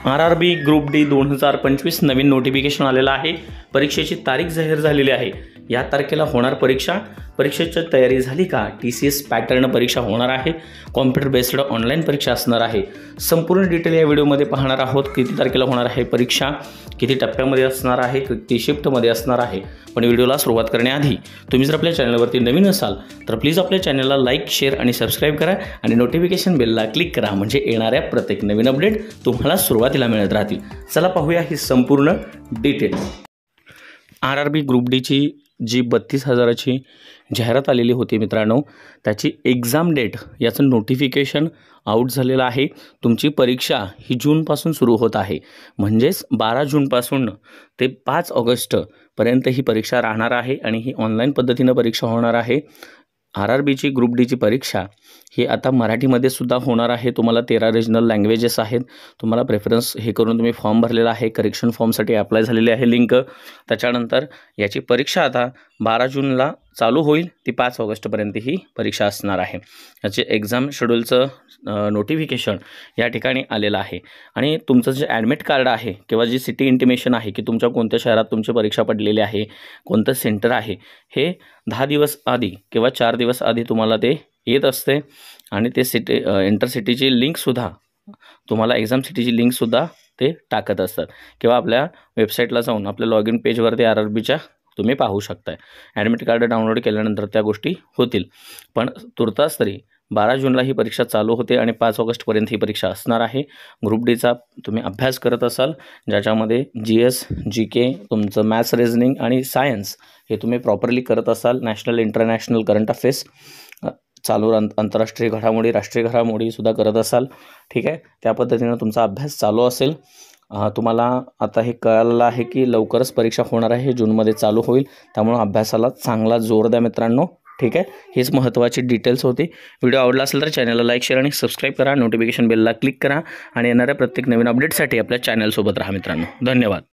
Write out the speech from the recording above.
RRB group D 2025 नवीन notification आलेलं आहे। परीक्षेची तारीख जाहीर झालेली आहे। या तारखेला होणार परीक्षा। परीक्षेची तयारी झाली का? TCS पॅटर्न परीक्षा होणार आहे। कॉम्प्युटर बेस्ड ऑनलाईन परीक्षा असणार आहे। संपूर्ण डिटेल या व्हिडिओमध्ये पाहणार आहोत। किती तारखेला होणार आहे परीक्षा, किती टप्प्यामध्ये असणार आहे, किती शिफ्टमध्ये असणार आहे। पण व्हिडिओला सुरुवात करण्याआधी तुम्ही जर आपल्या चॅनलवरती नवीन असाल तर प्लीज आपल्या चॅनलला लाईक, शेअर आणि सबस्क्राइब करा आणि नोटिफिकेशन बेलला क्लिक करा, म्हणजे येणाऱ्या प्रत्येक नवीन अपडेट तुम्हाला सुरुवातीला मिळत राहतील। चला पाहूया ही संपूर्ण डिटेल। RRB ग्रुप डीची जी 32,000ची जाहिरात आलेली होती मित्रांनो, त्याची एक्झाम डेट याचं नोटिफिकेशन आउट झालेलं आहे। तुमची परीक्षा ही जूनपासून सुरू होत आहे, म्हणजेच 12 जूनपासून ते 5 ऑगस्टपर्यंत ही परीक्षा राहणार आहे आणि ही ऑनलाईन पद्धतीनं परीक्षा होणार आहे। RRBची ग्रुप डीची परीक्षा ही आता मराठीमध्ये सुद्धा होणार आहे। तुम्हाला 13 रिजनल लँग्वेजेस आहेत। तुम्हाला प्रेफरन्स हे करून तुम्ही फॉर्म भरलेला आहे। करेक्शन फॉर्मसाठी अप्लाय झालेली आहे लिंक। त्याच्यानंतर याची परीक्षा आता 12 जूनला चालू होईल, ती 5 ऑगस्टपर्यंत ही परीक्षा असणार आहे। याचे एक्झाम शेड्यूलचं नोटिफिकेशन या ठिकाणी आलेलं आहे आणि तुमचं जे ॲडमिट कार्ड आहे किंवा जी सिटी इंटिमेशन आहे की तुमच्या कोणत्या शहरात तुमची परीक्षा पडलेली आहे, कोणतं सेंटर आहे, हे 10 दिवस आधी किंवा 4 दिवस आधी तुम्हाला ते येत असते आणि ते सिटी इंटरसिटीची लिंकसुद्धा तुम्हाला एक्झाम सिटीची लिंकसुद्धा ते टाकत असतात किंवा आपल्या वेबसाईटला जाऊन आपल्या लॉग इन पेजवरती RRBच्या तुम्ही पाहू शकताय। ॲडमिट कार्ड डाउनलोड केल्यानंतर त्या गोष्टी होतील, पण तुर्तास तरी 12 जूनला ही परीक्षा चालू होते आणि 5 ऑगस्टपर्यंत ही परीक्षा असणार आहे। ग्रुप डीचा तुम्ही अभ्यास करत असाल, ज्याच्यामध्ये GS, GK, तुमचं मॅथ्स, रिजनिंग आणि सायन्स हे तुम्ही प्रॉपरली करत असाल, नॅशनल इंटरनॅशनल करंट अफेअर्स चालू आंतरराष्ट्रीय घडामोडी, राष्ट्रीय घडामोडीसुद्धा करत असाल, ठीक आहे, त्या पद्धतीनं तुमचा अभ्यास चालू असेल। तुम्हाला आता हे कळालं आहे की लवकरच परीक्षा होणार आहे, जूनमध्ये चालू होईल, त्यामुळे अभ्यासाला चांगला जोर द्या मित्रांनो, ठीक आहे। हीच महत्त्वाची डिटेल्स होती। व्हिडिओ आवडला असेल तर चॅनलला लाईक, शेअर आणि सबस्क्राईब करा, नोटिफिकेशन बेलला क्लिक करा आणि येणाऱ्या प्रत्येक नवीन अपडेटसाठी आपल्या चॅनलसोबत राहा मित्रांनो। धन्यवाद।